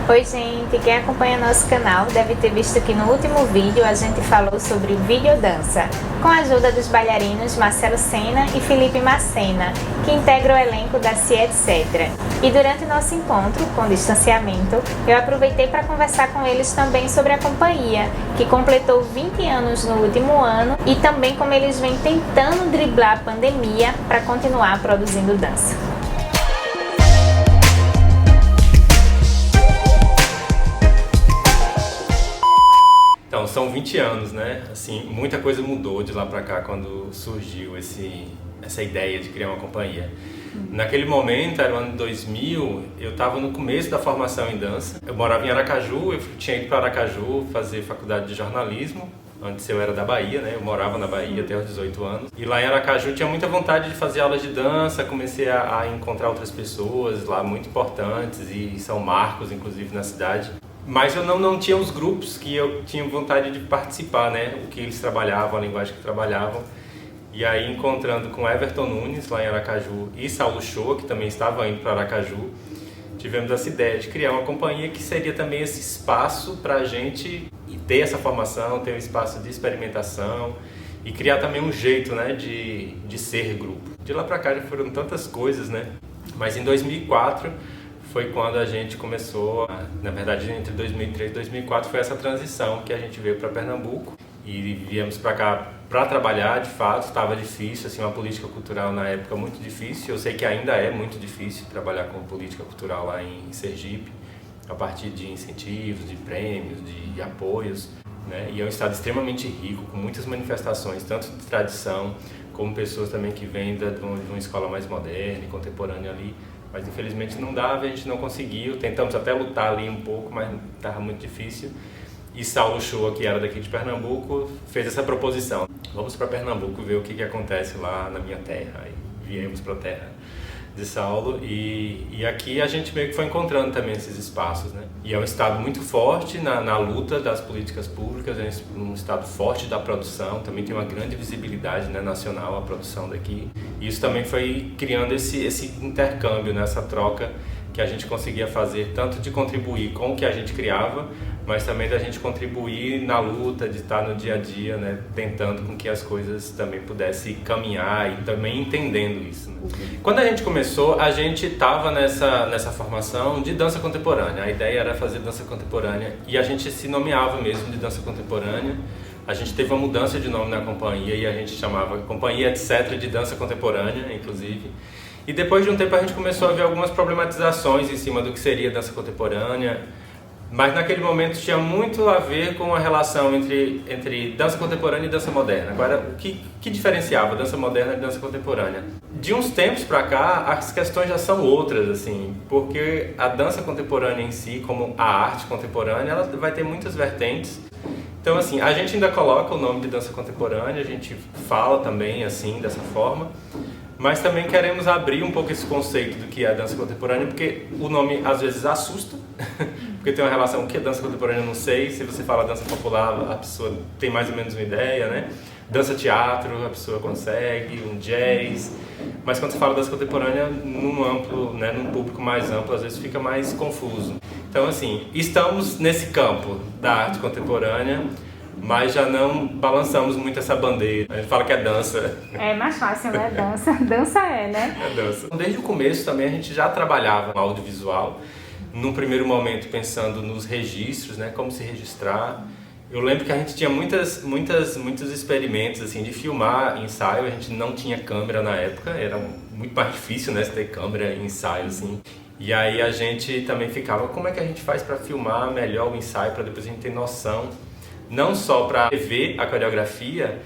Oi gente, quem acompanha nosso canal deve ter visto que no último vídeo a gente falou sobre videodança, com a ajuda dos bailarinos Marcelo Sena e Felipe Macena, que integram o elenco da Se Etc. E durante nosso encontro, com distanciamento, eu aproveitei para conversar com eles também sobre a companhia, que completou 20 anos no último ano, e também como eles vêm tentando driblar a pandemia para continuar produzindo dança. Então, são 20 anos, né? Assim, muita coisa mudou de lá pra cá quando surgiu essa ideia de criar uma companhia. Naquele momento, era o ano 2000, eu estava no começo da formação em dança. Eu morava em Aracaju, eu tinha ido para Aracaju fazer faculdade de jornalismo. Antes eu era da Bahia, né? Eu morava na Bahia até os 18 anos. E lá em Aracaju eu tinha muita vontade de fazer aulas de dança, comecei a encontrar outras pessoas lá muito importantes e são marcos, inclusive, na cidade. Mas eu não tinha os grupos que eu tinha vontade de participar, né? O que eles trabalhavam, a linguagem que trabalhavam. E aí, encontrando com Everton Nunes, lá em Aracaju, e Saulo Shoa, que também estava indo para Aracaju, tivemos essa ideia de criar uma companhia que seria também esse espaço para a gente ter essa formação, ter um espaço de experimentação e criar também um jeito, né, de ser grupo. De lá para cá já foram tantas coisas, né? Mas em 2004... foi quando a gente começou, na verdade entre 2003 e 2004 foi essa transição que a gente veio para Pernambuco e viemos para cá para trabalhar. De fato estava difícil, assim, uma política cultural na época muito difícil. Eu sei que ainda é muito difícil trabalhar com política cultural lá em Sergipe, a partir de incentivos, de prêmios, de apoios, né? E é um estado extremamente rico, com muitas manifestações, tanto de tradição, como pessoas também que vêm de uma escola mais moderna e contemporânea ali. Mas infelizmente não dava, a gente não conseguiu, tentamos até lutar ali um pouco, mas estava muito difícil. E Saulo Shoa, que era daqui de Pernambuco, fez essa proposição: vamos para Pernambuco ver o que acontece lá na minha terra. Aí viemos para a terra de Saulo e aqui a gente meio que foi encontrando também esses espaços, né? E é um estado muito forte na luta das políticas públicas, é um estado forte da produção, também tem uma grande visibilidade, né, nacional a produção daqui. E isso também foi criando esse intercâmbio, né, essa troca que a gente conseguia fazer, tanto de contribuir com o que a gente criava, mas também da gente contribuir na luta, de estar no dia a dia, né, tentando com que as coisas também pudessem caminhar e também entendendo isso, né? Quando a gente começou, a gente estava nessa formação de dança contemporânea. A ideia era fazer dança contemporânea e a gente se nomeava mesmo de dança contemporânea. A gente teve uma mudança de nome na companhia e a gente chamava Companhia Etc. de Dança Contemporânea, inclusive. E depois de um tempo a gente começou a ver algumas problematizações em cima do que seria dança contemporânea, mas naquele momento tinha muito a ver com a relação entre dança contemporânea e dança moderna. Agora, o que diferenciava dança moderna de dança contemporânea? De uns tempos para cá, as questões já são outras, assim, porque a dança contemporânea em si, como a arte contemporânea, ela vai ter muitas vertentes. Então, assim, a gente ainda coloca o nome de dança contemporânea, a gente fala também, assim, dessa forma, mas também queremos abrir um pouco esse conceito do que é a dança contemporânea, porque o nome às vezes assusta, porque tem uma relação com o que é dança contemporânea, eu não sei. Se você fala dança popular, a pessoa tem mais ou menos uma ideia, né? Dança teatro, a pessoa consegue, um jazz, mas quando você fala dança contemporânea num amplo, né, num público mais amplo, às vezes fica mais confuso. Então, assim, estamos nesse campo da arte contemporânea, mas já não balançamos muito essa bandeira. A gente fala que é dança. É mais fácil, né? Dança. Dança é, né? É dança. Desde o começo também a gente já trabalhava no audiovisual. Num primeiro momento pensando nos registros, né? Como se registrar. Eu lembro que a gente tinha muitos experimentos, assim, de filmar ensaio. A gente não tinha câmera na época, era muito mais difícil, né? Ter câmera em ensaio, assim. E aí a gente também ficava, como é que a gente faz para filmar melhor o ensaio, para depois a gente ter noção, não só para ver a coreografia,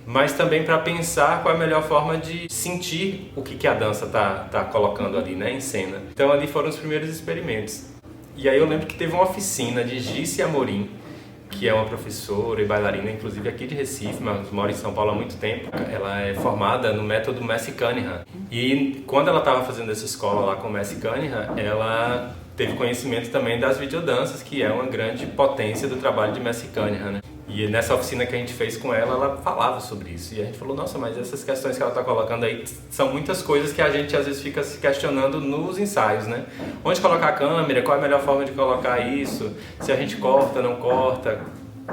mas também para pensar qual é a melhor forma de sentir o que a dança tá colocando ali, né, em cena. Então ali foram os primeiros experimentos. E aí eu lembro que teve uma oficina de Gice Amorim, que é uma professora e bailarina, inclusive aqui de Recife, mas mora em São Paulo há muito tempo. Ela é formada no método Messi Cunningham. E quando ela estava fazendo essa escola lá com o Messi Cunningham, ela teve conhecimento também das videodanças, que é uma grande potência do trabalho de Mercy Cunningham, né? E nessa oficina que a gente fez com ela, ela falava sobre isso. E a gente falou, nossa, mas essas questões que ela está colocando aí são muitas coisas que a gente às vezes fica se questionando nos ensaios, né? Onde colocar a câmera, qual é a melhor forma de colocar isso, se a gente corta, não corta,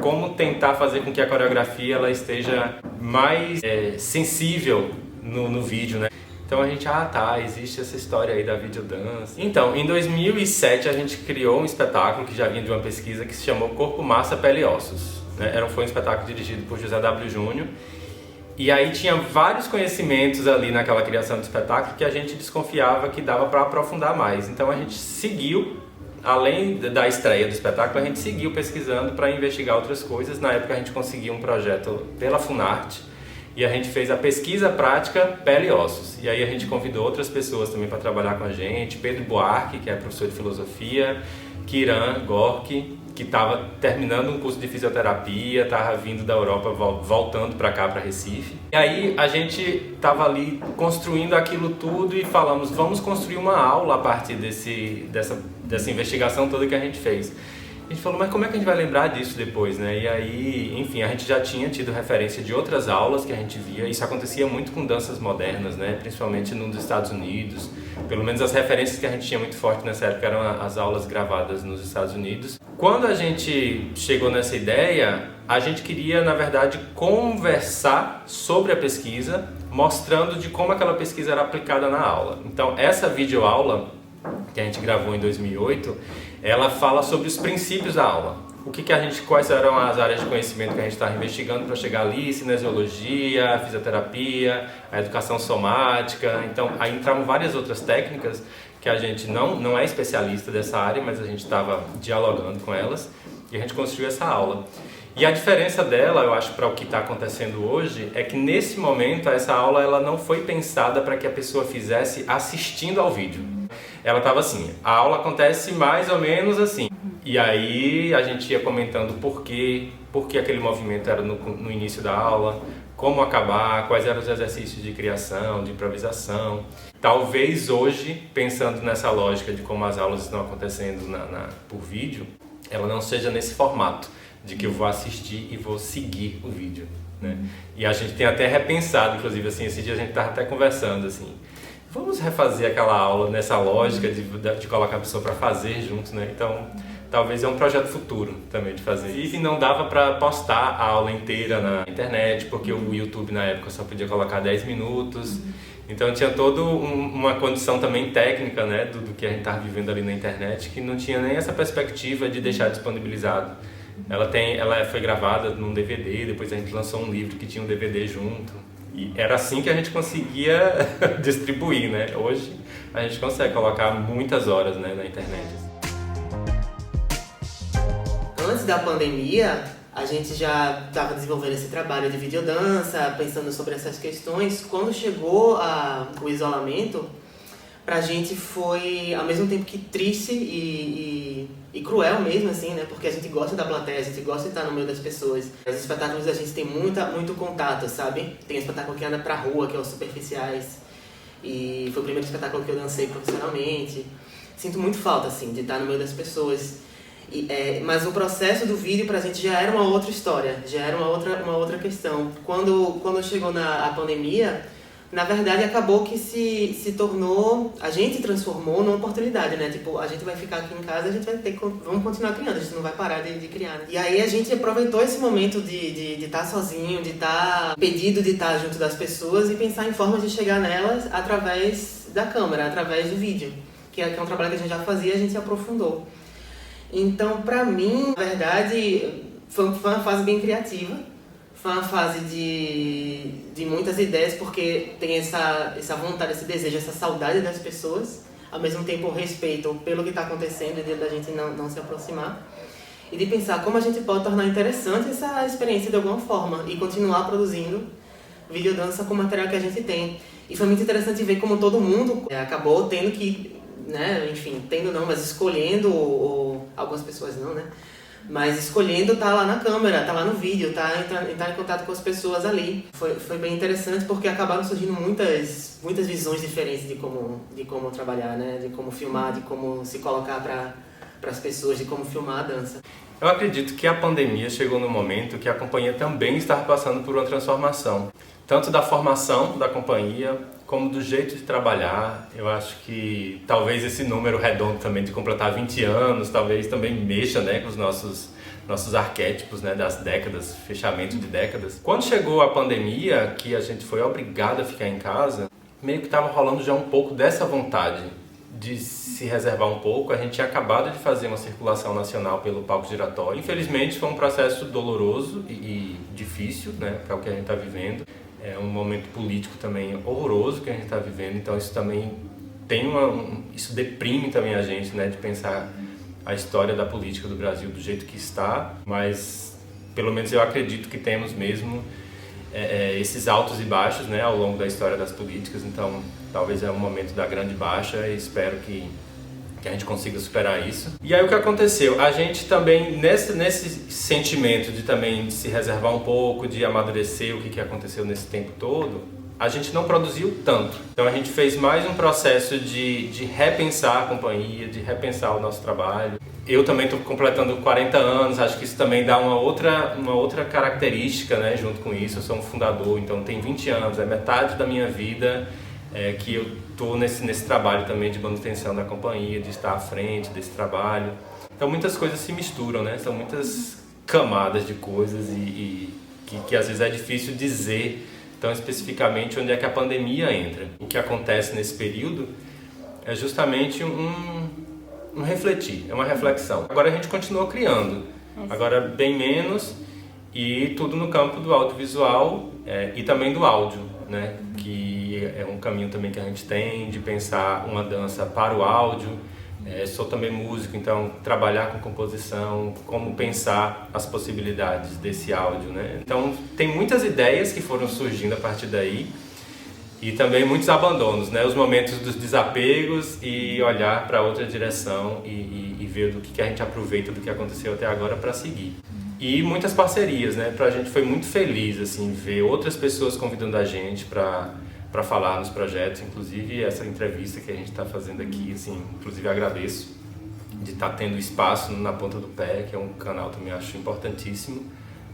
como tentar fazer com que a coreografia ela esteja mais sensível no vídeo, né? Então a gente, existe essa história aí da videodança. Então, em 2007 a gente criou um espetáculo que já vinha de uma pesquisa que se chamou Corpo, Massa, Pele e Ossos. Foi um espetáculo dirigido por José W. Júnior. E aí tinha vários conhecimentos ali naquela criação do espetáculo que a gente desconfiava que dava para aprofundar mais. Então a gente seguiu, além da estreia do espetáculo, a gente seguiu pesquisando para investigar outras coisas. Na época a gente conseguiu um projeto pela Funarte e a gente fez a pesquisa prática Pele e Ossos. E aí a gente convidou outras pessoas também para trabalhar com a gente. Pedro Buarque, que é professor de filosofia, Kiran Gorky, que estava terminando um curso de fisioterapia, estava vindo da Europa, voltando para cá, para Recife. E aí a gente estava ali construindo aquilo tudo e falamos, vamos construir uma aula a partir dessa investigação toda que a gente fez. A gente falou, mas como é que a gente vai lembrar disso depois, né? E aí, enfim, a gente já tinha tido referência de outras aulas que a gente via. Isso acontecia muito com danças modernas, né? Principalmente nos Estados Unidos. Pelo menos as referências que a gente tinha muito forte nessa época eram as aulas gravadas nos Estados Unidos. Quando a gente chegou nessa ideia, a gente queria, na verdade, conversar sobre a pesquisa, mostrando de como aquela pesquisa era aplicada na aula. Então, essa videoaula que a gente gravou em 2008, ela fala sobre os princípios da aula. Quais eram as áreas de conhecimento que a gente estava investigando para chegar ali, cinesiologia, fisioterapia, a educação somática. Então, aí entravam várias outras técnicas que a gente não é especialista dessa área, mas a gente estava dialogando com elas e a gente construiu essa aula. E a diferença dela, eu acho, para o que está acontecendo hoje, é que nesse momento essa aula ela não foi pensada para que a pessoa fizesse assistindo ao vídeo. Ela estava assim, a aula acontece mais ou menos assim. E aí a gente ia comentando por que aquele movimento era no início da aula, como acabar, quais eram os exercícios de criação, de improvisação. Talvez hoje, pensando nessa lógica de como as aulas estão acontecendo por vídeo, ela não seja nesse formato de que eu vou assistir e vou seguir o vídeo, né? E a gente tem até repensado, inclusive, assim, esse dia a gente estava até conversando, assim, vamos refazer aquela aula nessa lógica de colocar a pessoa para fazer junto, né? Então, talvez é um projeto futuro também de fazer. E não dava para postar a aula inteira na internet, porque o YouTube na época só podia colocar 10 minutos. Então tinha toda uma condição também técnica, né, do que a gente estava vivendo ali na internet, que não tinha nem essa perspectiva de deixar disponibilizado. Ela foi gravada num DVD, depois a gente lançou um livro que tinha um DVD junto. E era assim que a gente conseguia distribuir, né? Hoje a gente consegue colocar muitas horas, né, na internet. Antes da pandemia, a gente já estava desenvolvendo esse trabalho de videodança, pensando sobre essas questões. Quando chegou o isolamento, pra gente foi ao mesmo tempo que triste e cruel mesmo, assim, né? Porque a gente gosta da plateia, a gente gosta de estar no meio das pessoas. Os espetáculos a gente tem muito contato, sabe? Tem um espetáculo que anda pra rua, que é os Superficiais. E foi o primeiro espetáculo que eu dancei profissionalmente. Sinto muito falta, assim, de estar no meio das pessoas. Mas o processo do vídeo pra gente já era uma outra história, já era uma outra questão. Quando chegou a pandemia, na verdade acabou que se tornou, a gente transformou numa oportunidade, né? Tipo, a gente vai ficar aqui em casa, a gente vamos continuar criando, a gente não vai parar de criar, né? E aí a gente aproveitou esse momento de estar sozinho, de estar pedido de estar junto das pessoas e pensar em formas de chegar nelas através da câmera, através do vídeo, que é um trabalho que a gente já fazia e a gente aprofundou. Então, pra mim, na verdade, foi uma fase bem criativa. Foi uma fase de muitas ideias, porque tem essa vontade, esse desejo, essa saudade das pessoas. Ao mesmo tempo, o respeito pelo que está acontecendo e da gente não se aproximar. E de pensar como a gente pode tornar interessante essa experiência de alguma forma e continuar produzindo videodança com o material que a gente tem. E foi muito interessante ver como todo mundo acabou tendo que, né, enfim, mas escolhendo, ou algumas pessoas não, né? mas escolhendo estar lá na câmera, estar lá no vídeo, entrar em contato com as pessoas ali. Foi bem interessante porque acabaram surgindo muitas visões diferentes de como trabalhar, né? De como filmar, de como se colocar para as pessoas, de como filmar a dança. Eu acredito que a pandemia chegou no momento que a companhia também está passando por uma transformação. Tanto da formação da companhia, como do jeito de trabalhar. Eu acho que talvez esse número redondo também de completar 20 anos, talvez também mexa, né, com os nossos arquétipos, né, das décadas, fechamento de décadas. Quando chegou a pandemia, que a gente foi obrigado a ficar em casa, meio que estava rolando já um pouco dessa vontade de se reservar um pouco. A gente tinha acabado de fazer uma circulação nacional pelo palco giratório. Infelizmente foi um processo doloroso e difícil, né, para o que a gente está vivendo. É um momento político também horroroso que a gente está vivendo, então isso também isso deprime também a gente, né, de pensar a história da política do Brasil do jeito que está, mas pelo menos eu acredito que temos mesmo esses altos e baixos, né, ao longo da história das políticas, então talvez é um momento da grande baixa e espero que a gente consiga superar isso. E aí o que aconteceu? A gente também, nesse sentimento de também se reservar um pouco, de amadurecer o que aconteceu nesse tempo todo, a gente não produziu tanto. Então a gente fez mais um processo de repensar a companhia, de repensar o nosso trabalho. Eu também estou completando 40 anos, acho que isso também dá uma outra característica, né, junto com isso. Eu sou um fundador, então tem 20 anos, é metade da minha vida que eu estou nesse trabalho também de manutenção da companhia, de estar à frente desse trabalho. Então muitas coisas se misturam, né? São muitas camadas de coisas e que às vezes é difícil dizer tão especificamente onde é que a pandemia entra. O que acontece nesse período é justamente um refletir, é uma reflexão. Agora a gente continua criando, agora bem menos, e tudo no campo do audiovisual e também do áudio, né? Que é um caminho também que a gente tem de pensar uma dança para o áudio. Sou também músico, então trabalhar com composição, como pensar as possibilidades desse áudio, né? Então tem muitas ideias que foram surgindo a partir daí e também muitos abandonos, né? Os momentos dos desapegos e olhar para outra direção e ver do que a gente aproveita do que aconteceu até agora para seguir. E muitas parcerias, né? Pra gente foi muito feliz, assim, ver outras pessoas convidando a gente para falar nos projetos, inclusive essa entrevista que a gente está fazendo aqui, assim, inclusive agradeço de estar tendo espaço na Ponta do Pé, que é um canal também acho importantíssimo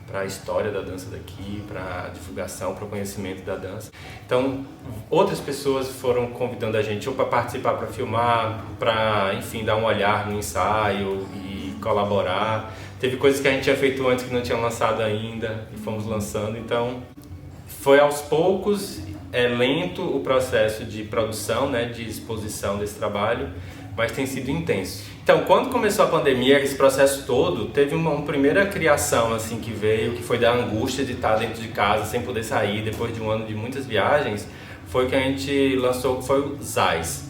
para a história da dança daqui, para a divulgação, para o conhecimento da dança. Então, outras pessoas foram convidando a gente ou para participar, para filmar, para, enfim, dar um olhar no ensaio e colaborar. Teve coisas que a gente tinha feito antes que não tinha lançado ainda e fomos lançando, então foi aos poucos, lento o processo de produção, né, de exposição desse trabalho, mas tem sido intenso. Então, quando começou a pandemia, esse processo todo, teve uma primeira criação assim que veio, que foi da angústia de estar dentro de casa sem poder sair, depois de um ano de muitas viagens, foi que a gente lançou, foi o Zais.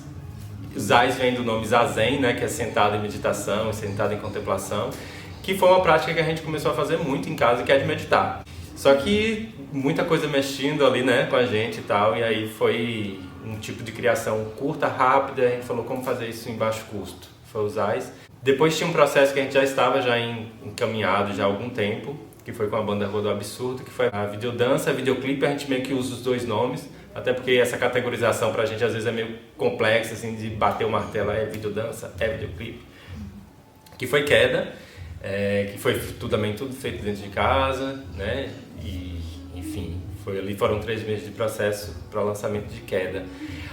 O Zais vem do nome Zazen, né, que é sentado em meditação, sentado em contemplação, que foi uma prática que a gente começou a fazer muito em casa, que é de meditar. Só que muita coisa mexendo ali, né, com a gente e tal, e aí foi um tipo de criação curta, rápida, a gente falou como fazer isso em baixo custo, foi o Zais. Depois tinha um processo que a gente já estava encaminhado já há algum tempo, que foi com a banda Rua do Absurdo, que foi a videodança, a videoclipe, a gente meio que usa os dois nomes, até porque essa categorização pra gente às vezes é meio complexa, assim, de bater o martelo, é videodança, é videoclipe, que foi Queda, que foi também tudo feito dentro de casa, né, e enfim, foram 3 meses de processo para o lançamento de Queda.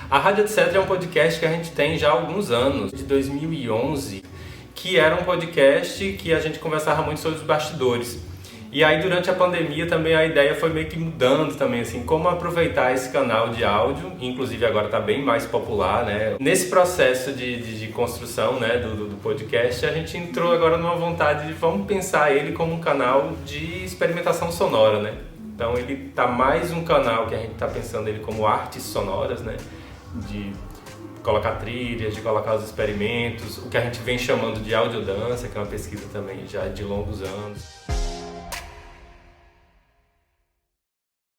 A Rádio Etc. é um podcast que a gente tem já há alguns anos, de 2011, que era um podcast que a gente conversava muito sobre os bastidores. E aí durante a pandemia também a ideia foi meio que mudando também, assim, como aproveitar esse canal de áudio, inclusive agora está bem mais popular, né? Nesse processo de construção, né, do podcast, a gente entrou agora numa vontade de vamos pensar ele como um canal de experimentação sonora, né? Então ele tá mais um canal que a gente está pensando ele como artes sonoras, né? De colocar trilhas, de colocar os experimentos, o que a gente vem chamando de audiodança, que é uma pesquisa também já de longos anos.